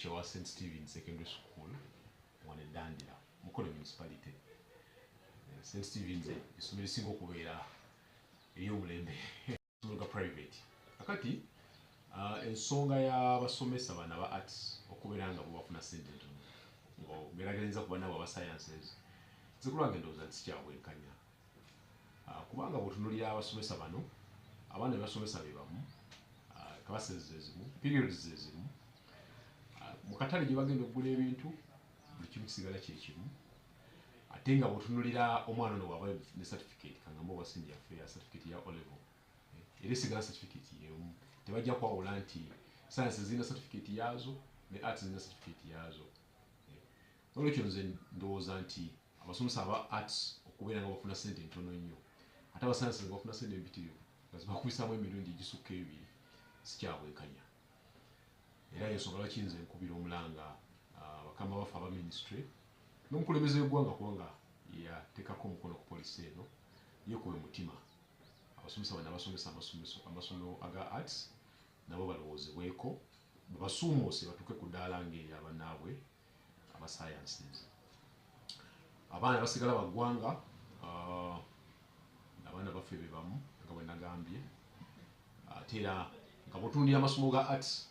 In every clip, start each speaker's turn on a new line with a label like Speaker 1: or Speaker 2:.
Speaker 1: teacher wa St. Stephen Secondary School wane Dandira Mukono municipality. St. Stephen's isomero singo okubeera ery'omulembe nga private. Akati ensonga y'abasomesa bana ba arts okubeera nga bo bafuna ssente ntono ng'ogerageza ku bana aba sciences zikulwange ndowooza nti sikyabwenkanya kubanga bw'otunuulira abasomesa bano abaana be basomesa be bamu classes ezimu periods ezimu mu katale gye bagenda okugula ebintu buli kimu kisigala kye kimu ate nga bw'otunuulira omwana ono bw'aba ne certificate kangamba oba senior affair certificate ya O-level era esigala certificate y'emu tebajja kwawula nti science zirina certificate yaazo ne arts zirina certificate yaazo olwekyo nze ndowooza nti abasomesa aba arts okubeera nga bafuna ssente ntono nnyo ate aba science nga bafuna ssente empitirivu nga zibakubisaamu emirundi egisukka ebiri sikyabwenkanya era y'ensonga lwaki nze nkubira omulanga bakama baffe aba ministry n'omukulembeze w'eggwanga kubanga yateekako omukono ku poliisi eno yeekuba mutima abasomesa bano abasomesa amasomero aga arts nabo balowoozebweko babasuumuuse batuuke ku ddaala ng'eri abannaabwe aba sciences. Abaana basigala baggwanga abaana baffe be bamu nga bwe nagambye ate era nga bw'otunuulira amasomo ga arts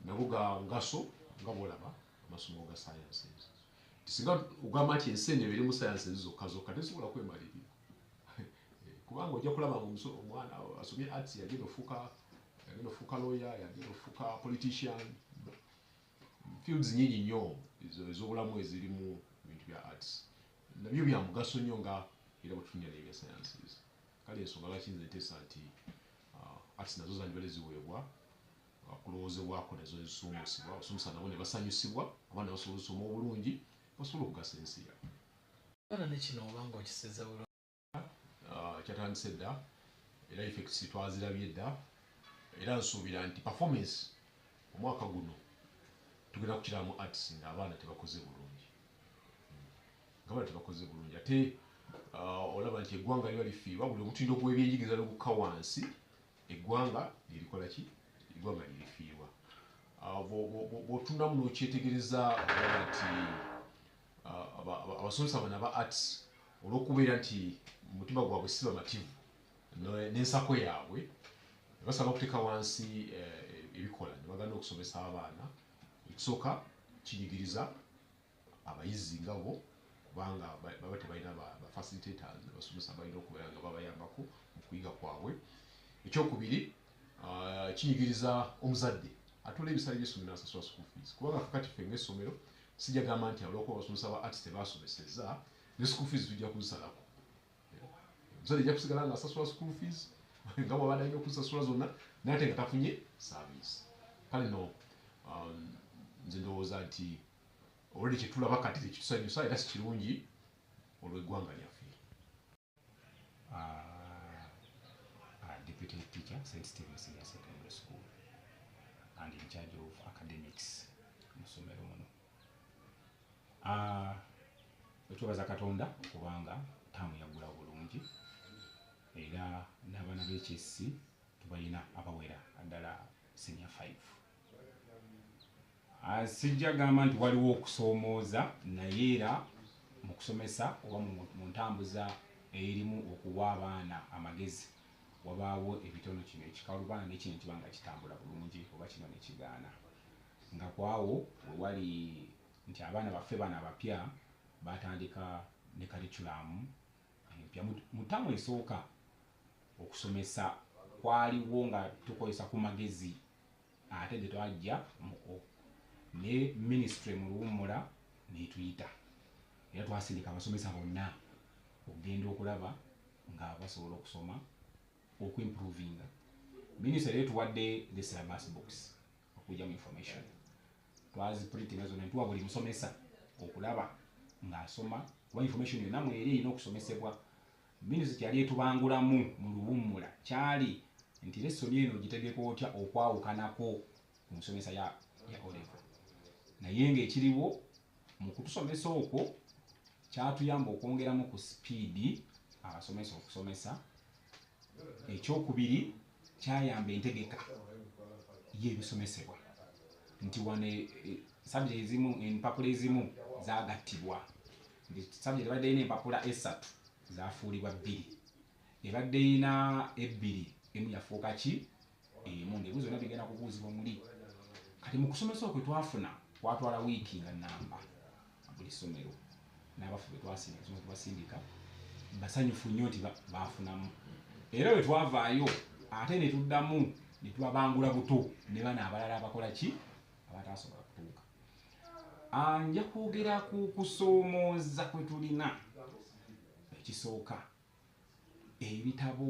Speaker 1: nago ga ngaso nga bw'olaba amasomo ga sciences. Singa ogamba nti ensi eno ebeere mu sciences zokka zokka tezisobola kwemalirira kubanga ojja kulaba omwana asomye arts yagenda ofuuka lawyer yagenda ofuuka politician fields nyingi nnyo ez'obulamu eziri mu bintu bya arts nabyo bya mugaso nnyo nga era bwetutunya n'ebya sciences. Kale ensonga lwaki nze nteesa nti arts nazo zandibaire ziweebwa kulowoozebwako nazo zisuumusibwa abasomesa nabo ne basanyusibwa abaana basobola osoma obulungi basobola okugasa ensi yaabwe.
Speaker 2: Era ne kino obanga okisezza bulungi
Speaker 1: kyatandise dda era effects twazirabye dda era nsuubira nti performance omwaka guno tugenda kukiramu arts nga abaana tebakoze bulungi ate olaba nti eggwanga liba lifiirwa buli omutindo gw'ebyenjigiriza n'ogukka wansi eggwanga lirikola ki eggwanga lirifiirwa. Bw'otunamu n'okyetegereza nti abasomesa bano aba arts olw'okubeera nti mutima gwabwe si bamativu n'ensako yaabwe basaba okuteeka wansi ebikola ne bagenda okusomesa abaana. Ekisooka kinyigiriza abayizi nga bo kubanga baba tebalina ba facilitators abasomesa balina okubeera nga babayambako mu kuyiga kwabwe. Ekyokubiri kinyigiriza omuzadde atoola ebisale by'essomero n'asasula school fees kubanga kakati ffe ng'essomero sijja gamba nti olw'okuba abasomesa ba arts tebaasomesezza ne school fees tujja kuzisalako. Omuzadde ejja kusigala nga asasula school fees nga bw'abadde alina okuzisasula zonna naye ate nga tafunye service. Kale no nze ndowooza nti olwedde kye tulaba kati tekitusanyusa era si kirungi olw'eggwanga lyaffe.
Speaker 3: Deputy teacher, St. Stephen Senior Secondary School, and in charge of academics mu ssomero muno. Twebaza Katonda kubanga ttaamu yaggula bulungi era n'abaana b'HSC tubalina abawera addala senior 5. Sijja gamba nti waliwo okusoomooza naye era mu kusomesa oba mu ntambuza erimu okuwa abaana amagezi wabaawo ebitono kino ekikalubaana n'ekino kiba nga kitambula bulungi oba kino ne kigaana nga kwawo we wali nti abaana baffe bano abapya batandika ne curriculum empya mu ttaamu esooka okusomesa kwaliwo nga tukozesa ku magezi ate de twajja muko ne ministry mu luwummula netuyita era twasindika abasomesa bonna okugenda okulaba nga basobola okusoma okuimprovinga. Ministry etuwadde the syllabus box okujja mu information twaziprintinga zonna ntuwa buli musomesa okulaba ng'asoma kuba information yonna mweri erina okusomesebwa. Ministry kyali etubangulamu mu luwummula kyali nti lessoni eno gitegeeka otya okwawukanako ku nsomesa ya O-level naye ng'ekiriwo mu kutusomesa okwo kyatuyamba okwongeramu ku speed abasomesa okusomesa. Ekyokubiri kyayamba entegeka y'ebisomesebwa nti wane subject ezimu empapula ezimu zagattibwa nti subject ebadde ina empapula 3 zafuulibwa 2 ebadde ina 2 emu yafuuka ki emu ng'ebibuuzo byonna bigenda kubuuzibwa muli kati mu kusomesa okwe twafuna kwatwala wiiki nga namba buli ssomero n'abafu betwasindika basanyufu nnyo nti bafunamu era bwe twavaayo ate ne tuddamu ne tubabangula buto ne bana abalala abakola ki abatasobola kutuuka nja kwogera ku kusoomooza kwe tulina ekisooka ebitabo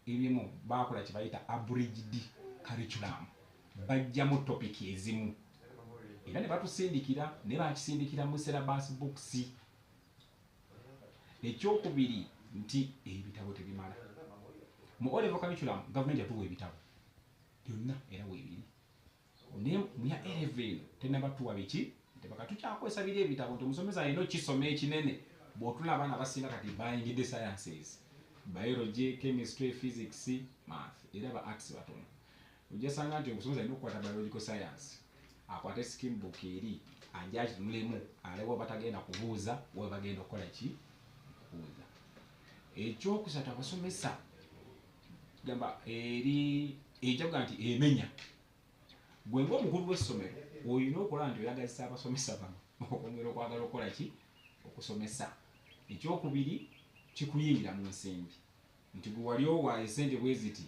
Speaker 3: ebimu bakola kye bayita abridged curriculum bajjamu topiki ezimu era ne batusindikira ne bakisindikira mu syllabus books. Ekyokubiri nti ebitabo tebimala mu O-level curriculum gavumenti yatuwa ebitabo byonna era weebiri naye mu ya A-level tenabatuwa biki tebaka tukyakwesabira ebitabo nti omusomesa alina okisoma ekinene bw'otula abaana abasinga kati bayingidde sciences biology chemistry physics math era ba arts batono ojasanga nti omusomesa alina okukwata biological science akwate scheme book eri ajakitunulemu alewo batagenda kubuuza we bagenda okukola ki kubuuza. Ekyokusatu abasomesa gamba eri ejaga nti emenya gwe ng'omukulu w'essomero olina okola nti oyagazisa abasomesa bano okwongera okwagala okukola ki okusomesa. Ekyokubiri kikuyingira mu nsimbi nti gwe wali owaayo esente bwe ziti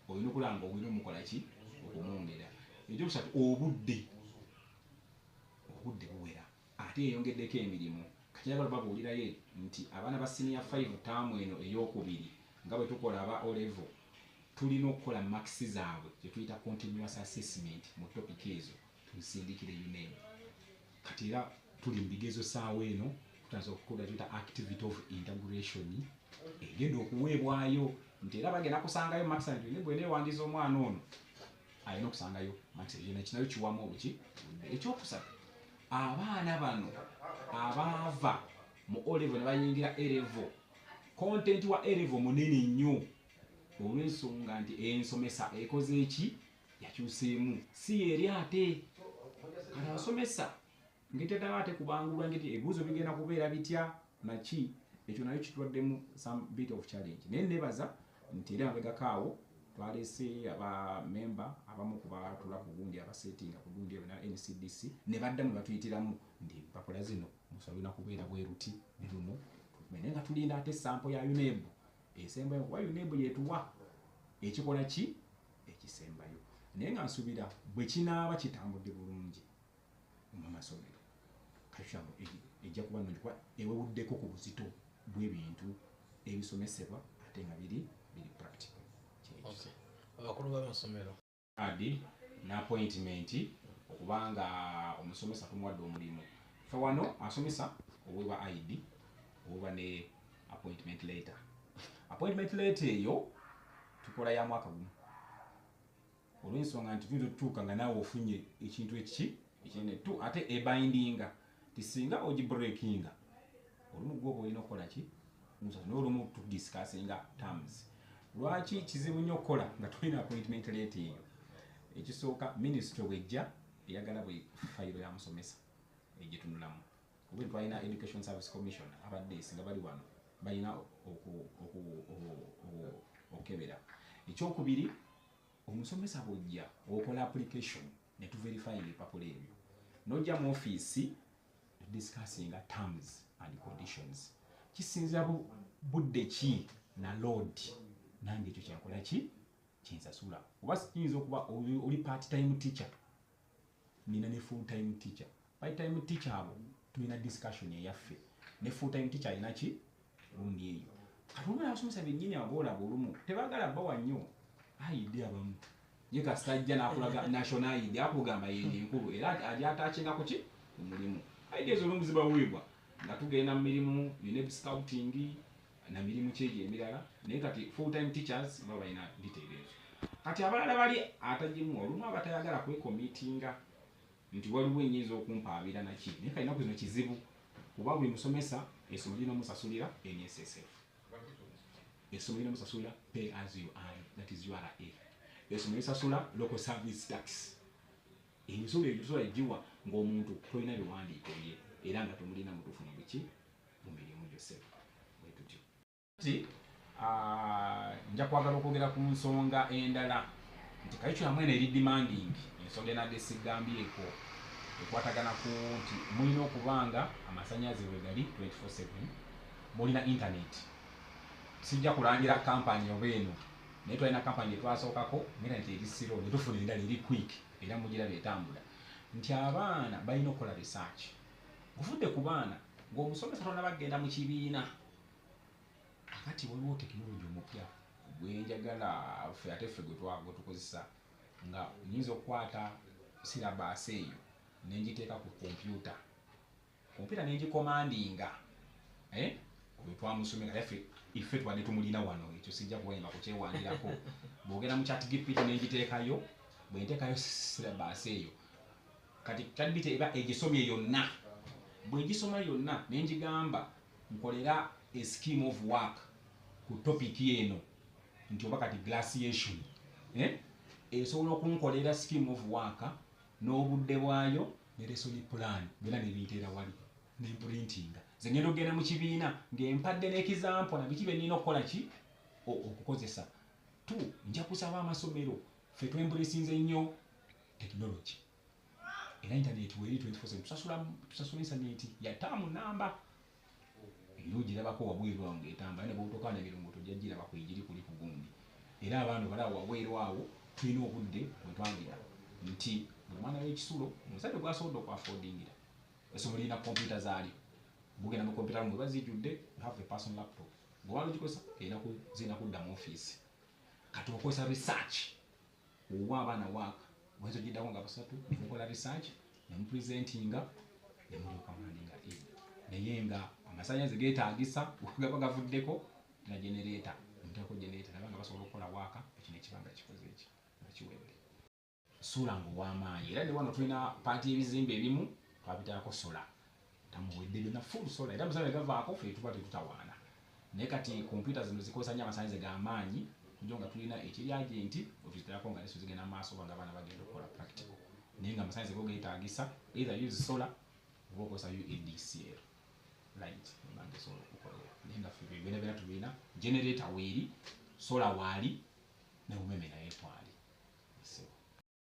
Speaker 3: olina okulanga olina omukola ki okumwongera. Ekyokusatu obudde buwera ate yeyongeddeko emirimu kati njagala babuulirayo nti abaana ba senior 5 taamu eno ey'okubiri nga bwe tukola aba O-level tulina okukola makisi zaabwe kye tuyita continuous assessment mu topic ezo tusindikire UNEM. Kati era tuli mu bigezo saawa eno tutaanza okukola tuyita activity of integration egenda okuweebwayo nti era bagenda kusangayo makisi nti ne bweneewandiza omwana ono alina okusangayo makisi ezo nekinayo kiwamu obuki. Ekyokusatu abaana bano abaava mu O-level ne bayingira A-level content wa A-level munene nnyo olw'ensonga nti ensomesa ekoze eki yakyuseemu si eri ate kati abasomesa ng'etedala ate kubangulwa ngeti ebibuuzo bigenda kubeera bitya naki ekyo nayo kitwaddemu some bit of challenge naye nebaza nti era mabegakaawo twalese abamemba abamu kubatula ku gundi abasetinga ku gundi na NCDC ne baddamu batuyitiramu nti empapula zino musobina kubeera bweruti ne luno naye nga tulinda ate sample ya UNEB esembayo kuba UNEB yetuwa ekikola ki ekisembayo naye nga nsubira bwe kinaaba kitambudde bulungi mu masomero kashamu ejja kuba nnungi kuba ewewuddeko ku buzito bw'ebintu ebisomesebwa ate nga biri practical.
Speaker 2: Okay. Abakulu b'amasomero
Speaker 3: adi n'appointment okubanga omusomesa tumuwadde omulimu fe wano asomesa oweebwa ID oba ne appointment letter. Appointment letter eyo tukola ya mwaka gumu olw'ensonga nti tuyinza okutuuka nga naawe ofunye ekintu ekinene tu ate ebindinga tisinga ogibreakinga olumu gwoba olina okukola ki n'olumu tudiscussinga terms. Lwaki kizibu nnyo okukola nga tulina appointment letter eyo? Ekisooka ministry wejja eyagala bwe fayiro ya musomesa egitunulamu kuba twalina education service commission abadde singa bali wano balina okukebera. Ekyokubiri omusomesa bwojja okola application ne tuverifying ebipapula ebyo n'ojja mu ofiisi discussinga terms and conditions kisinzira budde ki na load nange ekyo kyenkola ki kinsasula oba kiyinza okuba oli part time teacher nina ne full time teacher. Part time teacher abo tulina discussion eyaffe ne full time teacher alina ki lundi eyo kati olumala abasomesa bennyini aboolaba olumu tebagala bawa nnyo ID abamu ye kasajja n'akulaga national ID akugamba yene enkulu era alyataakinga ku ki omulimu. ID ezo olumu zibaweebwa nga tugenda mu mirimu UNEB scouting na mirimu kyegyo emirala naye kati full time teachers baba balina detail ezo. Kati abalala bali atagimu olumu abatayagala kwekomitinga nti waliwo enyinza okumpaabira naki naye kati ennaku zino kizibu kuba buli musomesa essomero lina omusasulira NSSF, essomero lina omusasulira pay as you earn, that is URA, essomero lisasula local service tax emisolo egyo tusobola egiwa ng'omuntu tolina biwandiiko bye era nga tomulina mutuufu mu biki mu mirimu gyose bwe tutyo. Kati nja kwagala okwogera ku nsonga endala nti curriculum eno eri demanding, ensonga enadde sigambyeko ekwatagana ku nti mulina okuba nga amasannyalaze bwe gali 24/7, mulina internet. Sijja kulangira kampani oba eno naye twalina kampani gyetwasookako internet eri siro ne tufuna endala eri quick era mugiraba etambula, nti abaana balina okukola research. Guvudde ku baana ng'omusomesa tonaba bagenda mu kibiina, akati waliwo tekinologi omupya gwenjagala ffe ate ffe gwe tukozesa, nga nyinza okukwata sirabaasi eyo nenjiteeka ku kompyuta nengikomandinga bwe twamusomera ife twadde tumulina wano, ekyo sijja kuwayimba kukyewandikako. Bwogera mu ChatGPT nenjiteekayo, bwe nteekayo sirabaasi eyo kati ChatGPT eba egisomye yonna, bwe gisoma yonna nenjigamba nkolera a scheme of work ku topic eno nti oba kati glaciation esobola okunkolera scheme of work n'obudde bwayo ne lesson plan byonna nebiyiteera wali nemprintinga. Nze ngenda okugenda mu kibiina ng'empadde n'ekizampo na biki bye nnina okukola ki okukozesa. Nja kusaba amasomero ffe twembulisinze nnyo tekinologi era internet weri 24/7 tusasula internet ya taamu namba ero girabako wabweru awo ng'etamba ne bw'otoka n'ebirungo tojja giraba kwegiri kuli ku gundi. Era abantu balawo wabweru awo tulina obudde bwe twagira nti omwana w'ekisulo omusajja gwasobodde okwafoodingira essomo lirina kompyuta zaalyo, bugenda mu kompyuta ngo bazijjudde have a personal laptop bw'oba ogikozesa zirina kudda mu ofiisi. Kati okozesa research owa abaana waaka bwezo giddako nga basatu nemukola research nemupresentinga nemulyoka mulandinga naye nga amasannyalaze geetaagisa gaba gavuddeko na generator muteeko generator nabanga basobola okukola waaka ekyo nekibanga kikoze eki nga kiwedde. Suula ng'ow'amaanyi era ne wano tulina paati y'ebizimbe ebimu twabitaako sola tamuwedde byonna full sola era musana gavaako ffe tuba tetutawaana. Naye kati kompyuta zino zikozesa nnyo amasannyalaze g'amaanyi kujja nga tulina ekiri agenti otuziterako nga neso zigenda maaso nga abaana bagenda okukola practical naye nga amasannyalaze go geetaagisa either use sola oba okozesa UADCL light ebanga esobola okukolera naye nga ffe byonna byonna tulina generator weeri sola waali ne umeme naye kwali.